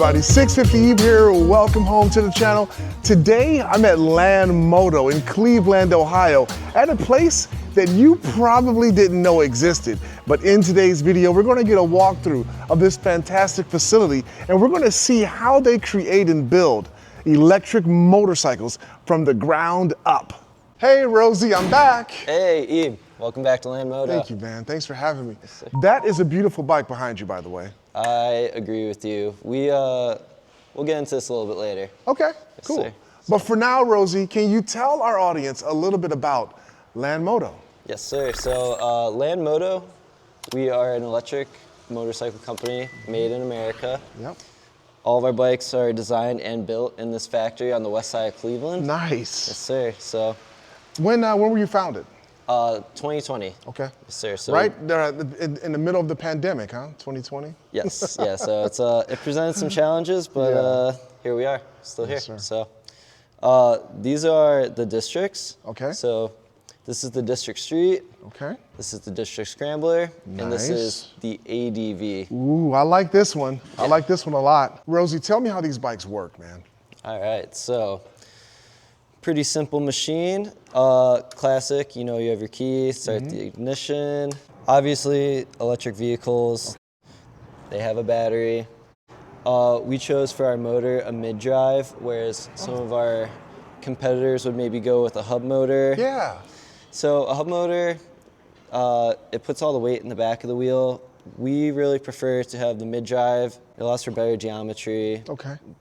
everybody, 650 Eve here, welcome home to the channel. Today I'm at LAND Moto in Cleveland, Ohio, at a place that you probably didn't know existed. But in today's video, we're gonna get a walkthrough of this fantastic facility and we're gonna see how they create and build electric motorcycles from the ground up. Hey Rosie, I'm back. Hey Eve, welcome back to LAND Moto. Thank you, man, thanks for having me. Yes, that is a beautiful bike behind you, by the way. I agree with you. We'll get into this a little bit later. Okay, yes, cool. Sir. But for now, Rosie, can you tell our audience a little bit about LAND Moto? Yes, sir. So LAND Moto, we are an electric motorcycle company made in America. Yep. All of our bikes are designed and built in this factory on the west side of Cleveland. Nice. Yes, sir. So when were you founded? 2020. Okay. Yes, sir. So right there in the middle of the pandemic, huh? 2020? Yes, yeah. So it presented some challenges, but here we are, still here. Sir. So these are the districts. Okay. So this is the district street. Okay. This is the district scrambler. Nice. And this is the ADV. Ooh, I like this one. Yeah. I like this one a lot. Rosie, tell me how these bikes work, man. All right, so pretty simple machine. Classic, you have your key, start the ignition. Obviously, electric vehicles, they have a battery. We chose for our motor a mid-drive, whereas some of our competitors would maybe go with a hub motor. Yeah. So a hub motor, it puts all the weight in the back of the wheel. We really prefer to have the mid-drive. It allows for better geometry,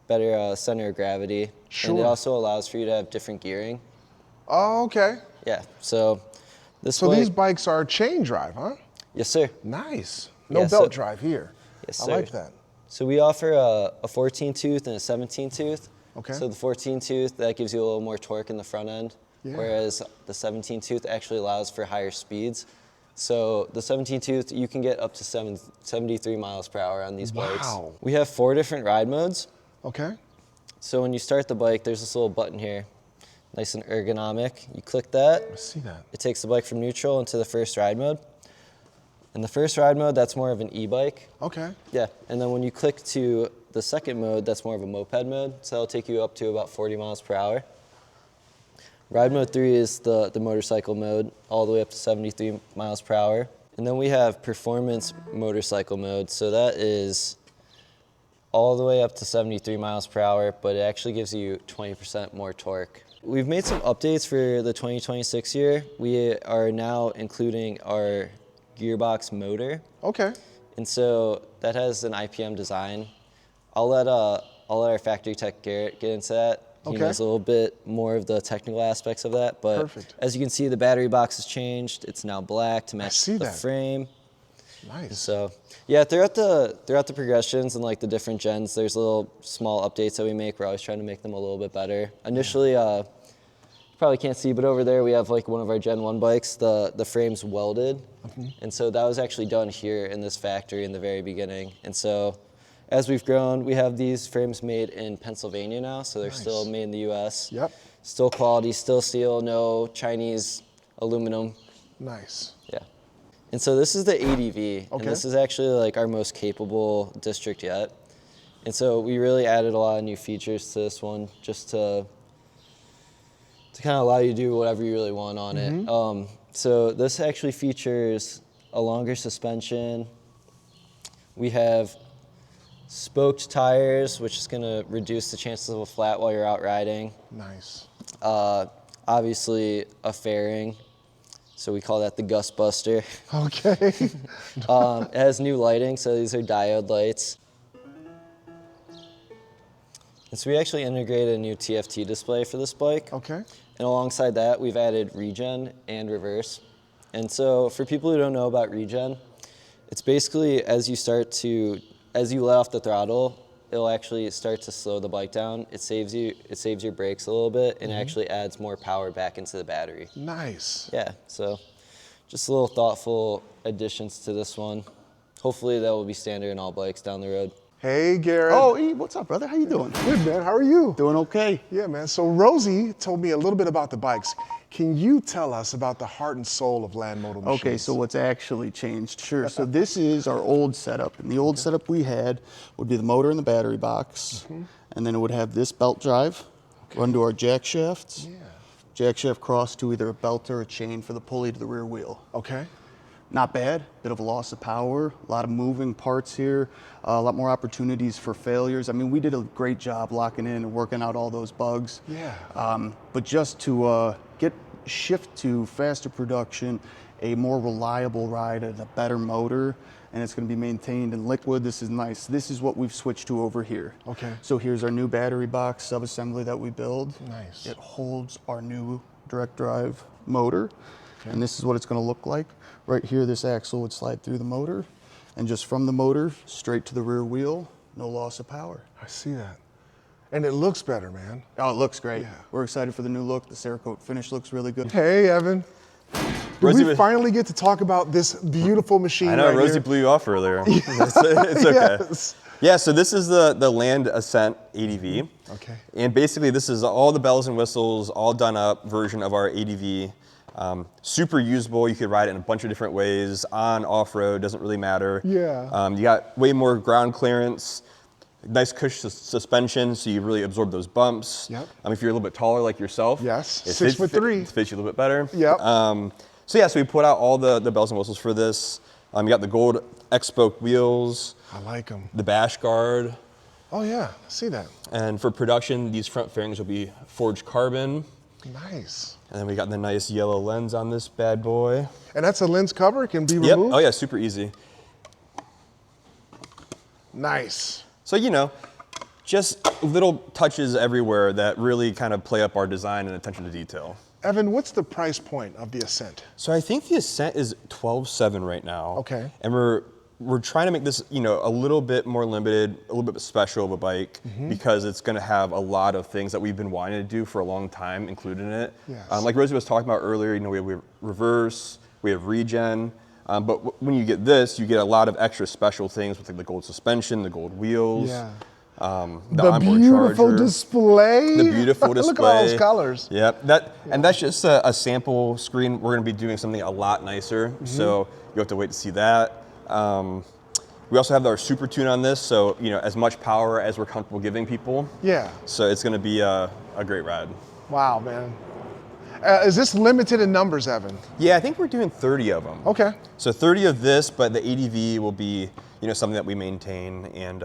better center of gravity, Sure. and it also allows for you to have different gearing. Oh, okay. Yeah, so these bikes are chain drive, huh? Yes, sir. Nice. No Yeah, belt drive here. Yes, sir. I like that. So we offer a 14 tooth and a 17 tooth. Okay. So the 14 tooth, that gives you a little more torque in the front end, whereas the 17 tooth actually allows for higher speeds. So the 17 tooth, you can get up to 73 miles per hour on these bikes. Wow. We have 4 different ride modes. Okay. So when you start the bike, there's this little button here, nice and ergonomic. You click that. I see that. It takes the bike from neutral into the first ride mode. And the first ride mode, that's more of an e-bike. Okay. Yeah, and then when you click to the second mode, that's more of a moped mode. So that'll take you up to about 40 miles per hour. Ride mode 3 is the motorcycle mode, all the way up to 73 miles per hour. And then we have performance motorcycle mode. So that is all the way up to 73 miles per hour, but it actually gives you 20% more torque. We've made some updates for the 2026 year. We are now including our gearbox motor. Okay. And so that has an IPM design. I'll let our factory tech Garrett get into that. He knows a little bit more of the technical aspects of that, but as you can see, the battery box has changed. It's now black to match the frame. Nice. So yeah, throughout the progressions and like the different gens, there's little small updates that we make. We're always trying to make them a little bit better. Initially, you probably can't see, but over there we have like one of our Gen 1 bikes, the frame's welded. And so that was actually done here in this factory in the very beginning. And so as we've grown, we have these frames made in Pennsylvania now, so they're still made in the US. Yep. Still quality, still steel, no Chinese aluminum. Nice. Yeah. And so this is the ADV, and this is actually like our most capable district yet. And so we really added a lot of new features to this one just to kind of allow you to do whatever you really want on it. So this actually features a longer suspension. We have spoked tires, which is going to reduce the chances of a flat while you're out riding. Nice. Obviously a fairing, so we call that the Gust Buster. Okay. It has new lighting, so these are diode lights. And so we actually integrated a new TFT display for this bike. Okay. And alongside that, we've added regen and reverse. And so for people who don't know about regen, it's basically as you let off the throttle, it'll actually start to slow the bike down. It saves your brakes a little bit and actually adds more power back into the battery. Nice. Yeah, so just a little thoughtful additions to this one. Hopefully that will be standard in all bikes down the road. Hey, Garrett. Oh, E, what's up, brother? How you doing? Good, man. How are you? Doing okay. Yeah, man. So Rosie told me a little bit about the bikes. Can you tell us about the heart and soul of LAND Moto machines? Okay, so what's actually changed? Sure. So this is our old setup, and the old setup we had would be the motor and the battery box, and then it would have this belt drive run to our jack shafts. Jack shaft cross to either a belt or a chain for the pulley to the rear wheel. Okay. Not bad, bit of a loss of power, a lot of moving parts here, a lot more opportunities for failures. I mean, we did a great job locking in and working out all those bugs. Yeah. But just to shift to faster production, a more reliable ride and a better motor, and it's going to be maintained in liquid. This is nice. This is what we've switched to over here. Okay. So here's our new battery box sub-assembly that we build. Nice. It holds our new direct drive motor, and this is what it's going to look like. Right here, this axle would slide through the motor, and just from the motor straight to the rear wheel, no loss of power. I see that. And it looks better, man. Oh, it looks great. Yeah. We're excited for the new look. The Cerakote finish looks really good. Hey, Evan. Did Rosie we finally get to talk about this beautiful machine? I know, right Rosie here? blew you off earlier. It's okay. Yes. Yeah, so this is the LAND Ascent ADV. Okay. And basically this is all the bells and whistles, all done up version of our ADV. Super usable, you could ride it in a bunch of different ways, on, off-road, doesn't really matter. Yeah. You got way more ground clearance, nice cush suspension, so you really absorb those bumps. Yep. If you're a little bit taller like yourself. Yes, it 6'3". It fits you a little bit better. Yep. So yeah, so we put out all the bells and whistles for this. You got the gold X-spoke wheels, I like them. the bash guard, Oh, yeah. I see that. and for production, these front fairings will be forged carbon. Nice. And then we got the nice yellow lens on this bad boy. And that's a lens cover. It can be Yep. removed? Oh yeah, super easy. Nice. So just little touches everywhere that really kind of play up our design and attention to detail. Evan, what's the price point of the Ascent? So I think the Ascent is $12,700 right now. Okay. And we're trying to make this, a little bit more limited, a little bit special of a bike, because it's going to have a lot of things that we've been wanting to do for a long time included in it. Yes. Like Rosie was talking about earlier, we have reverse, we have regen, but when you get this, you get a lot of extra special things with like the gold suspension, the gold wheels. Yeah. The beautiful charger, display. the beautiful display. Look at all those colors. Yep, and that's just a sample screen. We're going to be doing something a lot nicer, so you have to wait to see that. We also have our Super Tune on this, so as much power as we're comfortable giving people. Yeah. So it's going to be a great ride. Wow, man. Is this limited in numbers, Evan? Yeah, I think we're doing 30 of them. Okay. So 30 of this, but the ADV will be something that we maintain and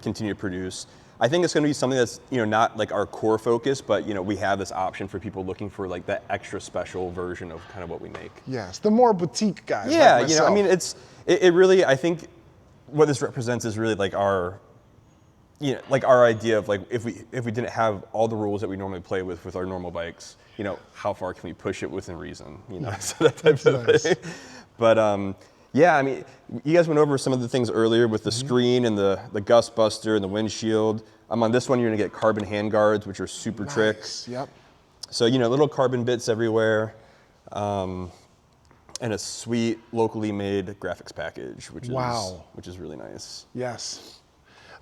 continue to produce. I think it's going to be something that's not like our core focus, but we have this option for people looking for like that extra special version of kind of what we make. Yes, the more boutique guys. Yeah, like myself. it really, I think what this represents is really like our our idea of like if we didn't have all the rules that we normally play with our normal bikes, how far can we push it within reason, so that type of nice. thing. But yeah, you guys went over some of the things earlier with the screen and the gust buster and the windshield. On this one, you're gonna get carbon handguards, which are super tricks. Yep. So little carbon bits everywhere, and a sweet locally made graphics package, which is really nice. Yes.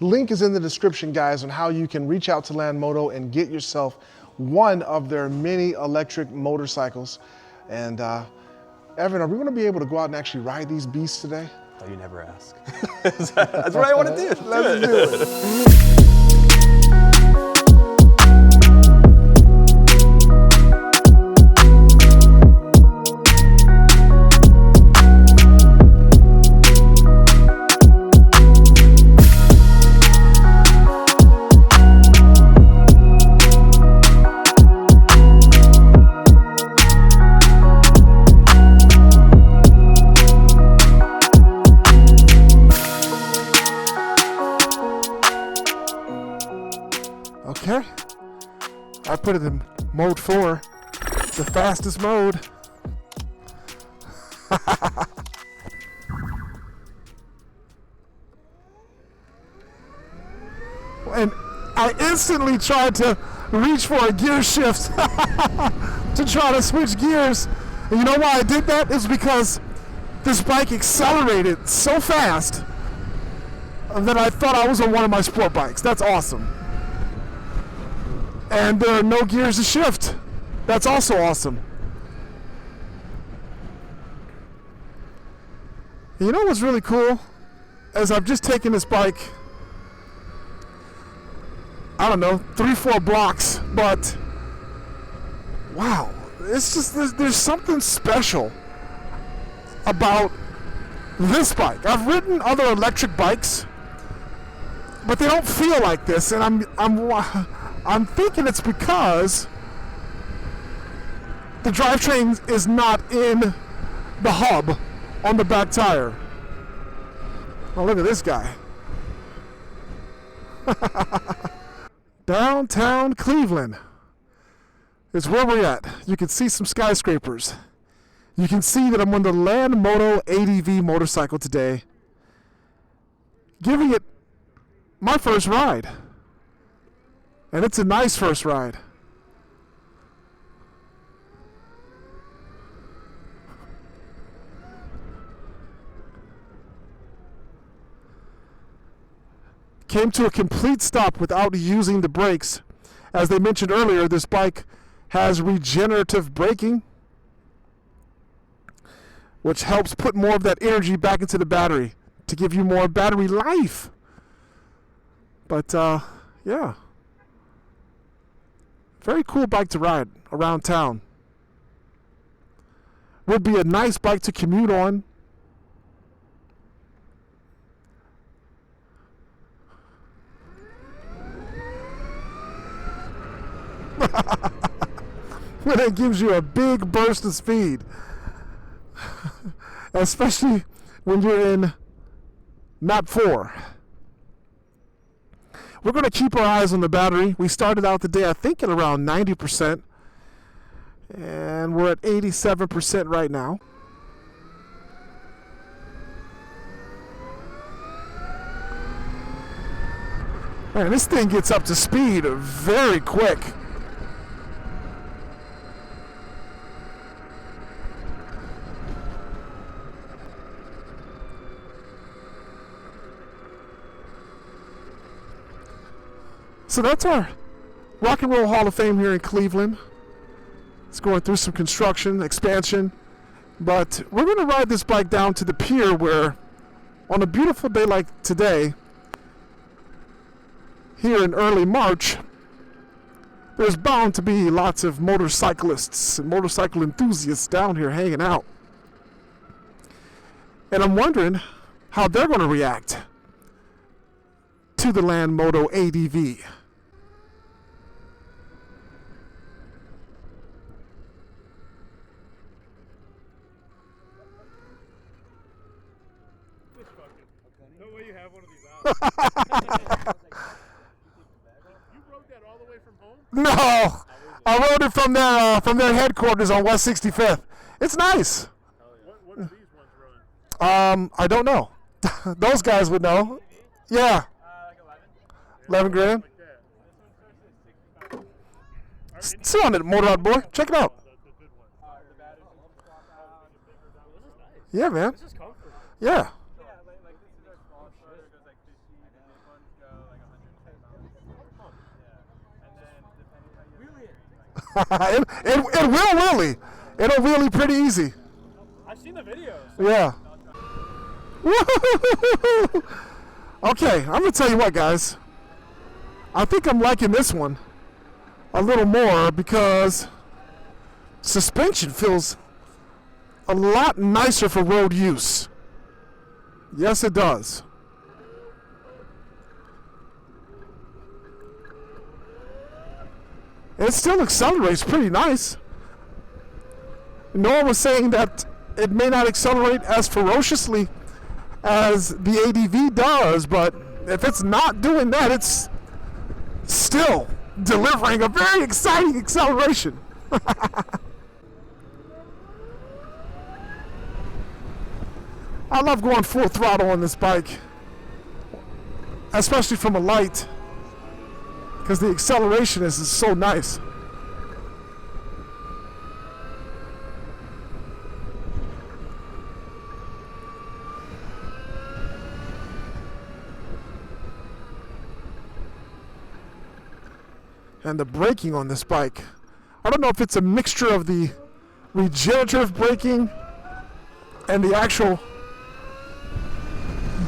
Link is in the description, guys, on how you can reach out to LAND Moto and get yourself one of their many electric motorcycles. And Evan, are we going to be able to go out and actually ride these beasts today? Oh, you never ask. That's what I want to do. Let's do it. Okay, I put it in mode 4, the fastest mode. And I instantly tried to reach for a gear shift to try to switch gears. And you know why I did that? Is because this bike accelerated so fast that I thought I was on one of my sport bikes. That's awesome. And there are no gears to shift. That's also awesome. You know what's really cool? As I've just taken this bike, I don't know, 3-4 blocks, but wow, it's just, there's something special about this bike. I've ridden other electric bikes, but they don't feel like this, and I'm thinking it's because the drivetrain is not in the hub on the back tire. Oh, look at this guy. Downtown Cleveland is where we're at. You can see some skyscrapers. You can see that I'm on the LAND Moto ADV motorcycle today, giving it my first ride. And it's a nice first ride. Came to a complete stop without using the brakes. As they mentioned earlier, this bike has regenerative braking, which helps put more of that energy back into the battery to give you more battery life. But yeah, very cool bike to ride around town. Would be a nice bike to commute on. When it gives you a big burst of speed. Especially when you're in map 4. We're going to keep our eyes on the battery. We started out the day, I think, at around 90%. And we're at 87% right now. Man, this thing gets up to speed very quick. So that's our Rock and Roll Hall of Fame here in Cleveland. It's going through some construction, expansion. But we're going to ride this bike down to the pier where, on a beautiful day like today, here in early March, there's bound to be lots of motorcyclists and motorcycle enthusiasts down here hanging out. And I'm wondering how they're going to react to the LAND Moto ADV. No way you have one of these out. You rode that all the way from home? No, I rode it from their headquarters on West 65th. It's nice. What are these ones running? I don't know. Those guys would know. Yeah. Like 11 11? grand. Like that. Sit on it, Motor Out Boy. Check it out. That's a good one. This is nice. Yeah, man. This is comfortable. Yeah. Yeah, like this is our small starter, goes like 50, the big ones go like 110 miles. Yeah. And then depending how you it will wheelie. It'll wheelie pretty easy. I've seen the videos. Yeah. Woo-hoo-hoo-hoo-hoo. Okay, I'm gonna tell you what, guys. I think I'm liking this one a little more because suspension feels a lot nicer for road use. Yes, it does. It still accelerates pretty nice. Noah was saying that it may not accelerate as ferociously as the ADV does, but if it's not doing that, it's still delivering a very exciting acceleration. I love going full throttle on this bike, especially from a light, because the acceleration is so nice. And the braking on this bike, I don't know if it's a mixture of the regenerative braking and the actual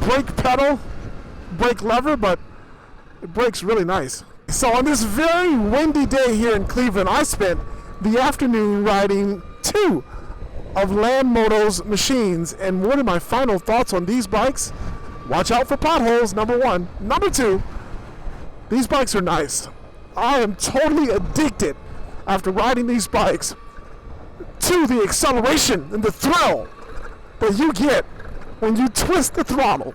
brake pedal, brake lever, but it brakes really nice. So on this very windy day here in Cleveland, I spent the afternoon riding 2 of LAND Moto's machines. And what are my final thoughts on these bikes? Watch out for potholes, number 1. Number 2, these bikes are nice. I am totally addicted after riding these bikes to the acceleration and the thrill that you get when you twist the throttle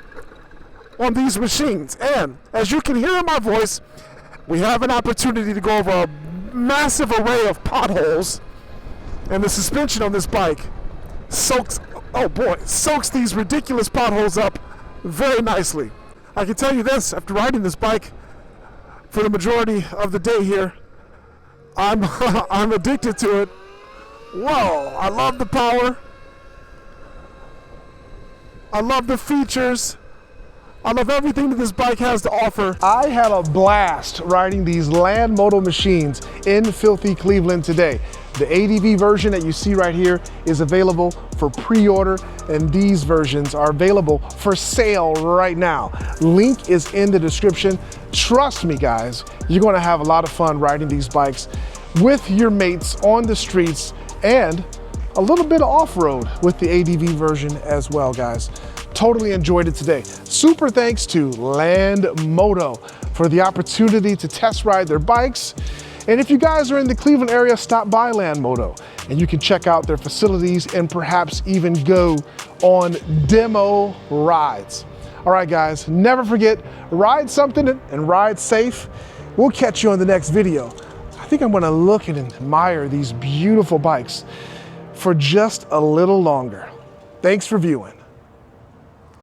on these machines. And as you can hear in my voice, we have an opportunity to go over a massive array of potholes, and the suspension on this bike soaks these ridiculous potholes up very nicely. I can tell you this, after riding this bike for the majority of the day here, I'm I'm addicted to it. Whoa, I love the power. I love the features. I love everything that this bike has to offer. I had a blast riding these LAND Moto machines in filthy Cleveland today. The ADV version that you see right here is available for pre-order, and these versions are available for sale right now. Link is in the description. Trust me, guys, you're gonna have a lot of fun riding these bikes with your mates on the streets, and a little bit of off-road with the ADV version as well, guys. Totally enjoyed it today. Super thanks to LAND Moto for the opportunity to test ride their bikes. And if you guys are in the Cleveland area, stop by LAND Moto and you can check out their facilities and perhaps even go on demo rides. All right, guys, never forget, ride something and ride safe. We'll catch you on the next video. I think I'm gonna look and admire these beautiful bikes for just a little longer. Thanks for viewing.